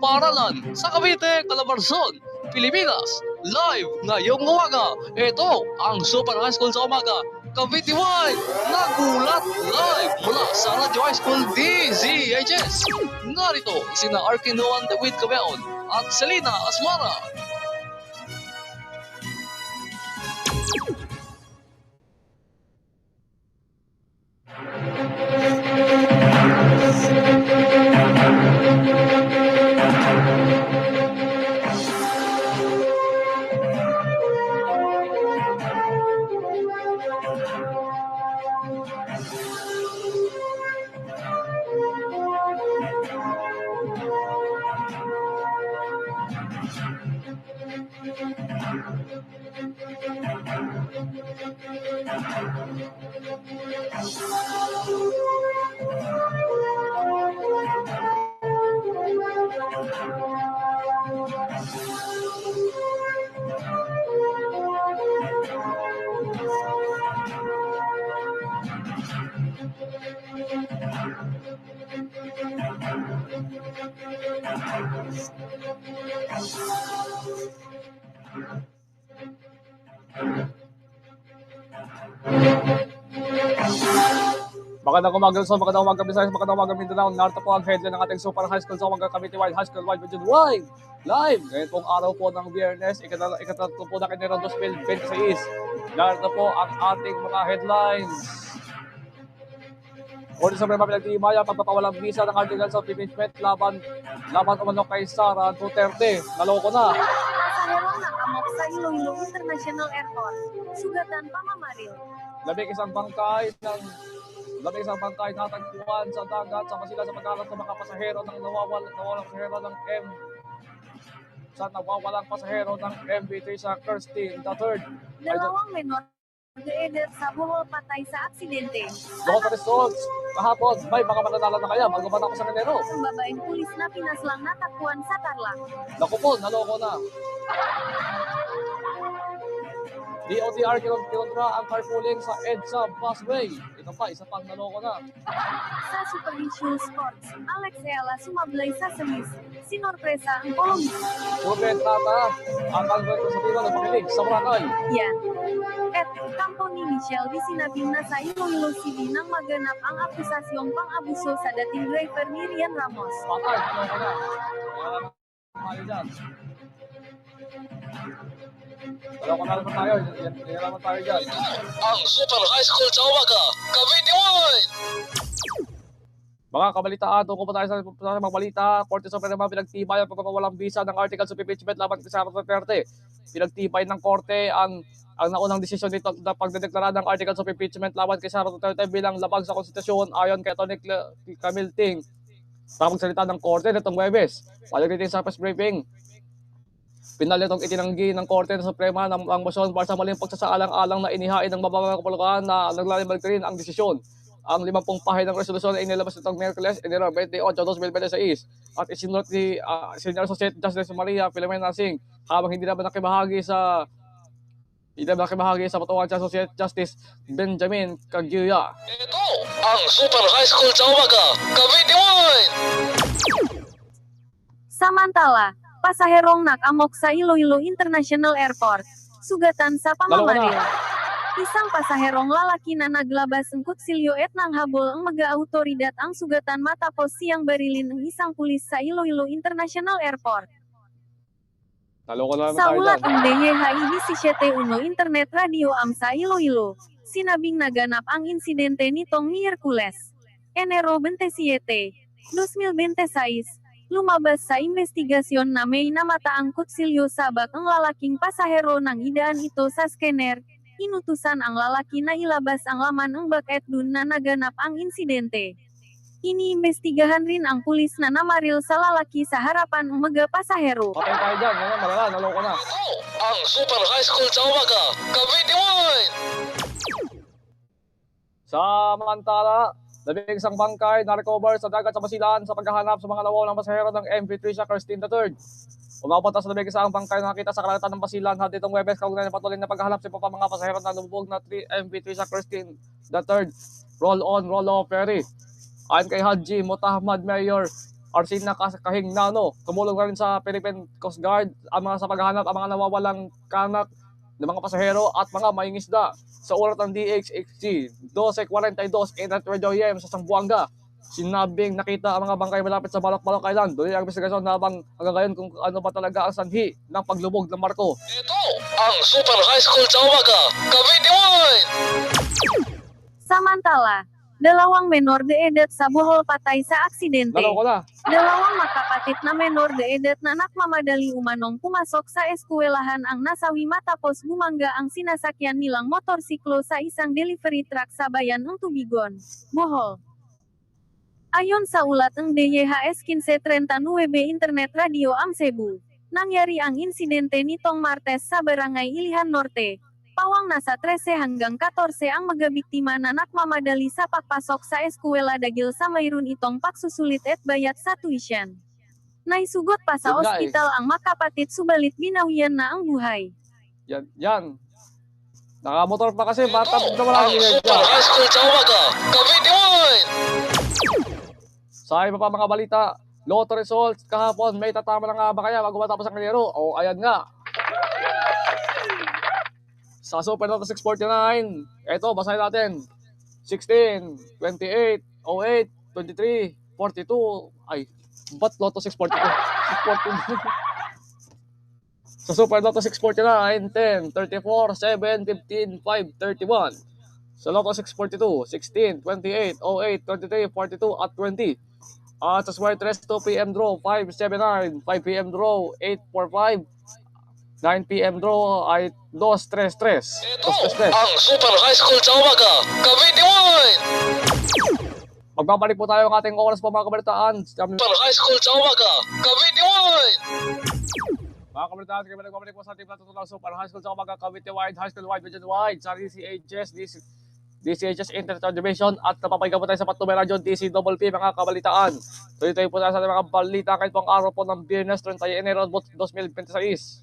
paaralan sa Cavite, Calabarzon, Pilipinas. Live ngayong umaga, ito ang Super High School sa Umaga. Cavite Wide, nagulat live mula sa Radio High School DZHS. Narito sina Arkin Juan David Cabeon at Selena Asmara. Magandang umaga Luzon, magandang umaga Visayas, magandang umaga Mindanao. Narito po ang headline ng ating Super High School sa Umaga Cavite Wide, High School Wide Region Wide Live. Ngayon pong araw po ng Biyernes, ikatatlo po na Enero 2026. Narito po ang ating mga headlines. Uli sa mga pinagtimaya, pagpapawalang visa ng articles of impeachment laban umano kay Sara Duterte. Naloko na. Pasahero ng amok sa Iloilo International Airport. Sugatan pamamaril. Labing isang bangkay natagpuan sa dagat sa Masila sa pagkalat ng mga pasahero ng nawawalang pasahero ng MV3 sa Kirstin III. Dalawang menor na sa Bohol patay sa aksidente. Local results. Kahapon, may mga mananala na kaya bago ako sa Enero. Ang babaeng pulis na pinaslang natakbuhan sa Tarlac. Naku po, naloko na. DOTR kinontra ang carpooling sa EDSA busway. Ito pa, isa pang naloko na. Sa Super Issue Sports, Alex Ayala sumablay sa semis. Sinorpresa ang Colombia. Ruben Tata, ang kalbento sa tiro na makinig sa Boracay. Yan. At kampo ni Michelle di sinabing na sa Iloilo City nang maganap ang akusasyong pang-abuso sa dating driver ni Rian Ramos. Patay, naloko na. Kaya dyan. Naloko na naman tayo. Yan naman tayo dyan. Ang Super High School sa Umaga, Cavite Wide! Mga kabalitaan, tungkol pa tayo sa mga balita. Korte Suprema pinagtibay ang pagpapawalang visa ng articles of impeachment laban kay Sara Duterte. Pinagtibay ng korte ang naunang desisyon nito na pagdedeklara ng articles of impeachment laban kay Sara Duterte bilang labag sa konstitusyon ayon kay Atty. Camille Ting. Sa pagsalita ng korte nitong Huwebes, pagdating sa press briefing, pinalit itinanggi ng Korte ng Suprema ang motion para sa maling pagsasaalang-alang na inihain ng mababang kapulukan na naglalibag rin ang desisyon. Ang 50 pahina ng resolusyon ay inilabas nitong Miyerkules, Enero 28, 2026 at isinulot ni Senior Associate Justice Maria Filomena Singh habang hindi naman nakibahagi sa patuwan sa Associate Justice Benjamin Caguia. Ito ang Super High School sa Umaga, Cavite Wide! Samantala, pasaherong nakamok sa Iloilo International Airport. Sugatan sa pamamaril. Isang pasaherong lalaki na naglabas ng kutsilyo at nanghabol ang mag-autoridad ang sugatan matapos siyang barilin ng isang pulis sa Iloilo International Airport. Naloko na naman Sa tayo ulat dyan. ng DYHI 17-1 Internet Radio sa Iloilo, sinabing naganap ang insidente nitong Miyerkules, Enero 27, 2026. Lumabas sa investigasyon na may namataang kutsilyo sabak ang lalaking pasahero nang idaan ito sa scanner. Inutusan ang lalaki na ilabas ang laman ng bag at dun na naganap ang insidente. Iniimbestigahan rin ang pulis na namaril sa lalaki sa harapan ng mga pasahero. Patay tayo dyan. Yan, malala, naloko na. Ito ang Super High School sa Umaga, Cavite Wide! Samantala, labing isang bangkay na recover sa dagat sa Basilan sa paghahanap sa mga nawawalang pasahero ng MV3 sa Kirstin III. Umapunta sa labing isang bangkay na nakita sa karagatan ng Basilan at ditong Huwebes kaugnay na patuloy na paghahanap sa mga pasahero na lumubog na MV3 sa Kirstin III roll-on, roll-off ferry. Ayon kay Haji Mutahmad Mayor Arsina Kahingnano. Tumulong na rin sa Philippine Coast Guard sa paghahanap ang mga nawawalang kanak ng mga pasahero at mga mangingisda. Sa ulat ng DHHC 12:42 in Radyo sa Zamboanga, sinabing nakita ang mga bangkay malapit sa Balak-Balak Island. Doon ang investigasyon habang hanggang ngayon kung ano ba talaga ang sanhi ng paglubog ng barko. Ito ang Super High School sa umaga, Cavite 1! Samantala, dalawang menor de edad sa Bohol patay sa aksidente. Dalaw ko na. Dalawang magkapatid na menor de edad na nakmamadali umanong pumasok sa eskwelahan ang nasawi matapos bumangga ang sinasakyan nilang motorsiklo sa isang delivery truck sa bayan ng Tubigon, Bohol. Ayon sa ulat ng DYHS 1539 Internet Radio Amcebu, nangyari ang insidente nitong Martes sa Barangay Ilihan Norte. Pawang nasa 13 hanggang 14 ang magabiktima na nakmamadali sa pagpasok sa eskwela dagil sa mayroon itong pagsusulit at bayad sa tuition. Naisugot pa sa Yun nga ospital ang makapatid subalit binawian na ang buhay. Yan. Nakamotor pa kasi, bata Ito na wala ang Super High School sa umaga, Cavite 1! Sa iba pa mga balita, lotto results kahapon, may tatama na nga ba kaya bago matapos ang kalero? O ayan nga. Sa Super Lotto 649, eto, basahin natin. 16, 28, 08, 23, 42, ay, ba't Lotto 642? 642. Sa Super Lotto 649, 10, 34, 7, 15, 5, 31. Sa Lotto 642, 16, 28, 08, 23, 42, at 20. At sa Smart 3, 2 p.m. draw, 579, 5 p.m. draw, 845, 9 p.m. draw ay 233. Ito ang Super High School sa umaga, Cavite 1! Magbabalik po tayo ng ating oras po mga kabalitaan. Super High School sa umaga, Cavite 1! Mga kabalitaan, kami nagbabalik po sa ating natutulang Super High School sa umaga, Cavite Wide, High School Wide, Region Wide, sa DCHS Internet Division at napapayag po tayo sa Patubay Radio DCWP mga kabalitaan. Tuloy-tuloy po tayo sa ating mga balita kahit pong araw po ng Biyernes 30 Enero 2026.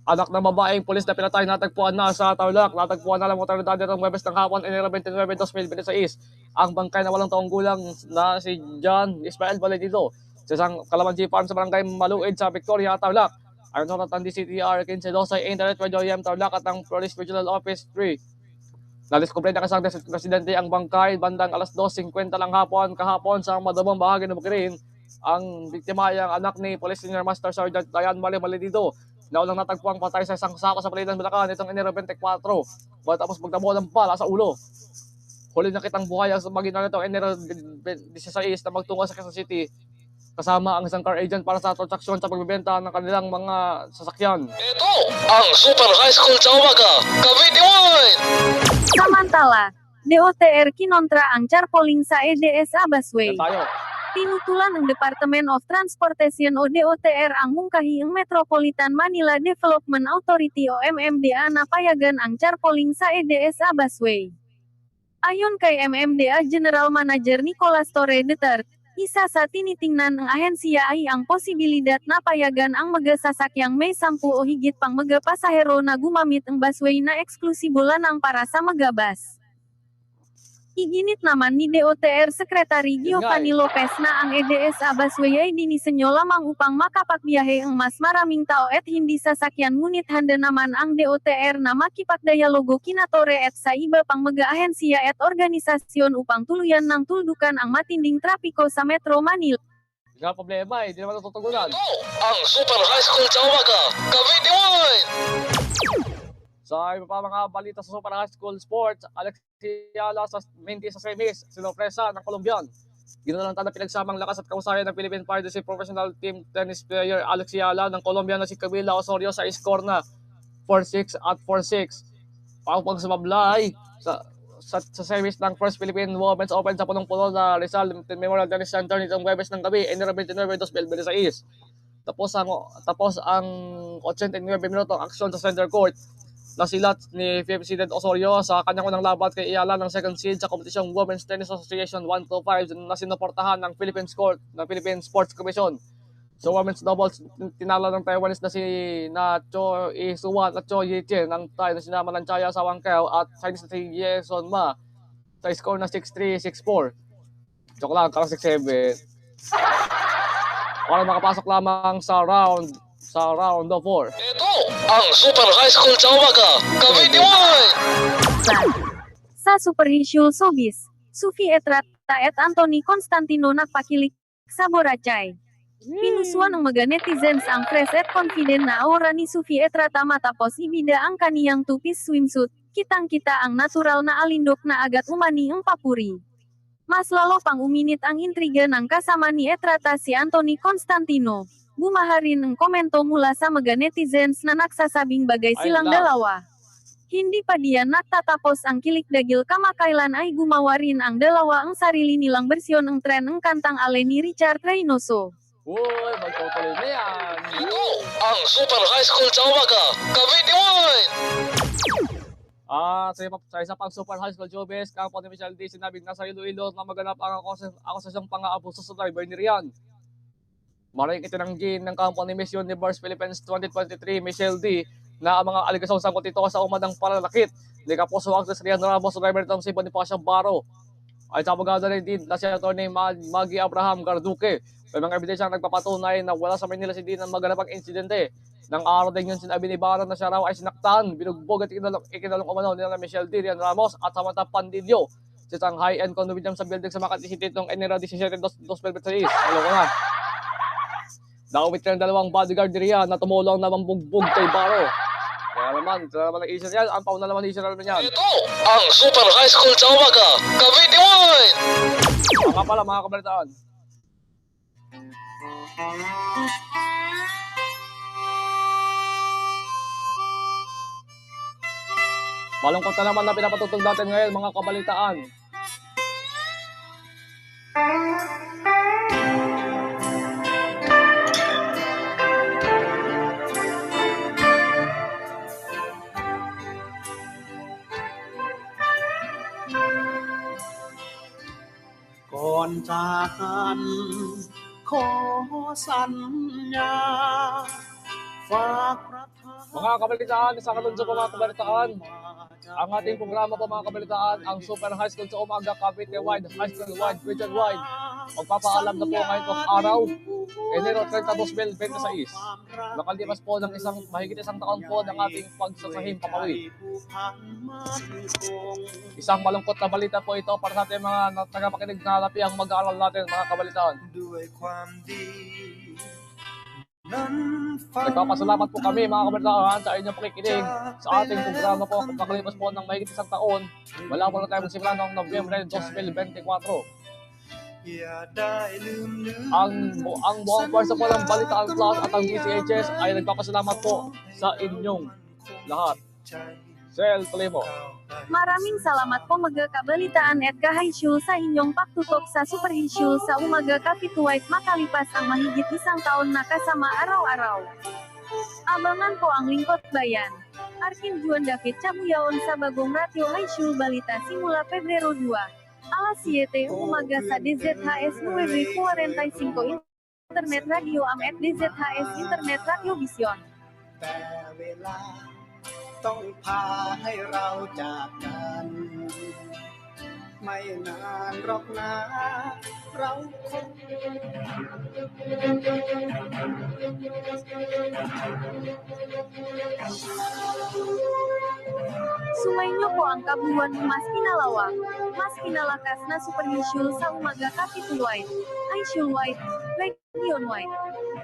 Anak ng babaeng pulis na pinatay natagpuan na sa Tarlac. Natagpuan na lang mga otoridad ng Huwebes ng hapon, Enero 29, 2026. Ang bangkay na walang taong gulang na si John Ismael Valentino sa isang Calamansi Farm sa barangay Maluid sa Victoria, Tarlac. Ayon sa ng DCTR 1512 Internet Radio YM Tarlac at ang Police Regional Office 3. Nadiskubre ng isang residente ang bangkay bandang alas 2:50 lang hapon kahapon sa madamong bahagi ng Bukirin. Ang biktima ay ang anak ni Police Senior Master Sergeant Diane Valentino na ulang natagpuang patay sa isang sako sa Palitan, Bulacan nitong Enero 24 matapos magtamo ng bala sa ulo. Huli nakitang buhay ang magitan nitong Enero 16 na magtungo sa Quezon City kasama ang isang car agent para sa transaksyon sa pagbebenta ng kanilang mga sasakyan. Ito ang Super High School sa umaga, Cavite 1! Samantala, DOTR kinontra ang charpoling sa EDSA busway. Yan tayo. Tinutulan ng Department of Transportation o DOTR ang mungkahing Metropolitan Manila Development Authority o MMDA na payagan ang charpoling sa EDSA busway. Ayon kay MMDA General Manager Nicolas Torre III, isa sa tinitingnan ng ahensya ay ang posibilidad na payagan ang magasasakyang may 10 o higit pang magapasahero na gumamit ang busway na eksklusibo lang para sa magabas. Iginit naman ni DOTR Secretary Giovanni Lopez na ang EDSA busway ay dinisenyo lamang upang makapagbiyahe ang mas maraming tao at hindi sasakyan, ngunit handa naman ang DOTR na makipagdialogo kina Torre at sa iba pang mag-ahensya at organisasyon upang tuluyan ng tuldukan ang matinding trapiko sa Metro Manila. Hindi nga problema hindi naman natutugunan. Ito ang Super High School sa umaga, Cavite 1! Sa iba pa mga balita sa Super High School Sports, Alex Yala sa Minty sa semis, sinupresa ng Colombian. Ginalanta na pinagsamang lakas at kahusayan ng Philippine Piracy Professional Team Tennis player Alex Yala ng Colombian na si Camila Osorio sa score na 4-6 at 4-6. Pagpag sumablay sa semis ng First Philippine Women's Open sa punong-puno na Rizal Memorial Tennis Center nitong Huwebes ng gabi, Enero 29, 2026. Tapos ang 89 minutong aksyon sa center court. Nasilat ni President Osorio sa kanyang unang laban kay Iyala ng second seed sa kompetisyong Women's Tennis Association 125 na sinuportahan ng Philippine Sports Commission. Sa women's doubles, tinalo ng Taiwanese na si Cho Isuwan at Cho Yichen ng Thai na sinama ng Chaya sa Wangkeo at Chinese na si Yeson Ma sa score na 6-3, 6-4. Joke lang, karang 6-7. Para makapasok lamang sa round of 4. Ito ang Super High School sa umaga, Cavite 1! Sa Superhisyul Sobis, Sufi Etrat, Taet Anthony Constantino nagpakilik sa Boracay. Pinusuan ng mga netizens ang fresh at confident na aura ni Sufi Etrata matapos ibida ang kaniyang two-piece swimsuit. Kitang-kita ang natural na alindok na agad umani ang papuri. Mas lalo pang uminit ang intriga ng kasama ni Etrata si Anthony Constantino. Bumaharin ang komento mula sa mga netizens na nagsasabing bagay silang dalawa. Hindi pa diyan nagtatapos ang kilik dagil kamakailan ay gumawa rin ang dalawa ang sarili nilang bersyon ng tren ng kantang Ale ni Richard Reynoso. Uy, magtutuloy na yan. Ito ang Super High School sa umaga, Cavite 1! Sa isa pang Super High School Showbiz, kampo ni Michelle D. sinabing nasa Iloilo na maganap ang akusasyong pang-aabuso sa driver ni Rian. Maraming itinanggi ng kampo ni Miss Universe Philippines 2023, Michelle D., na ang mga aligasyong sangkot ito sa umadang pananakit ni Kapuso Actress Rian Ramos sa driver nitong si Bonifacio Baro. Ay sa abogado rin din na si Atty. Maggie Abraham Garduque. May mga ebidensya nagpapatunay na wala sa Manila City ng maganap ang insidente. Nang araw din yun sinabi ni Baro na siya raw ay sinaktan, binugbog at ikinalong umano nila Michelle D. Rian Ramos at Samantha Pandillo sa isang high-end condominium sa building sa Makati City noong Enero 17, 2026. Alam ko na. Naumit ka ng dalawang bodyguard ni Rian na tumulong na mambugbog kay Baro. Kaya naman ang isa niyan, ang pauna naman isa naman niyan. Ito ang Super High School sa umaga, Cavite 1! Mga pala mga kabalitaan. Malungkot na naman na pinapatutog natin ngayon mga kabalitaan.ก่อนจากกันขอสัญญาฝากประทาน Mga kabalitaan, sa kalunso po mga kabalitaan, ang ating programa po mga kabalitaan, ang Super High School sa umaga, Cavite Wide, High School Wide, Region Wide. Magpapaalam na po ngayon kong araw, Enero 30, 2026. Nakalipas po ng mahigit isang taon po ng ating pagsasahim papawi. Isang malungkot na balita po ito para sa ating mga tagapakinig na halapi ang mag-aaral natin mga kabalitaan. Nagpapasalamat po kami mga kabalitaan sa inyong pakikinig sa ating programa po. Pagkakalipas po ng mahigit isang taon, wala po na tayo magsimula noong Nobyembre 2024. Ang buong pwersa po ng Balitaan Plus at ang DCHS ay nagpapasalamat po sa inyong lahat. Sel Tulimo. Maraming salamat po mga kabalitaan at kahaysyo sa inyong pagtutok sa Superhisyul sa umaga Kapituwait makalipas ang mahigit isang taon na kasama araw-araw. Abangan po ang lingkod bayan. Arkin Juan David Cabuyaon sa bagong Ratio Hisyul Balita simula Pebrero 2. Alas 7 umaga sa DZHS 9:45 Internet Radio at DZHS Internet Radio Vision. แต่เวลาต้องพาให้เราจากกัน ไม่นานหรอกนะเราคง Sumainyo po ang kabuuan ng mas pinalawak, mas pinalakas na Superhisyul sa umaga Kapituwait, Hisyul White, Region White.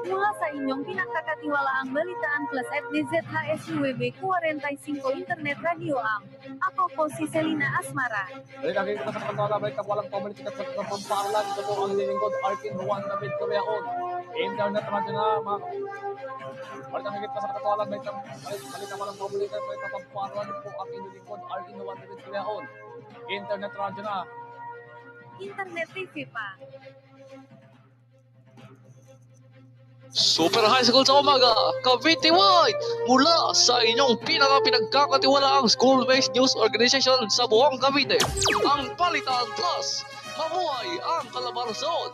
Mula sa inyong pinagkakatiwalaang Balitaan Plus at DZHS UWB 45 Internet Radio Ang. Ako po si Selina Asmara. Dahil nakikita sa pagkakala, balik na walang komunikat sa pagpapaaralan. Ito po ang nilingkod, Arkin Juan David Cabuyaon. Internet Radio na mga balik nakikita sa pagkakala, balik na walang komunikat sa pagpapaaralan. Ito po ang nilingkod, Arkin Juan David Cabuyaon. Internet Radio na. Internet TV pa. Super High School sa umaga, Cavite Wide, mula sa inyong pinagkakatiwalaang school-based news organization sa buong Cavite, ang Balitaan Plus. Mabuhay ang Calabarzon!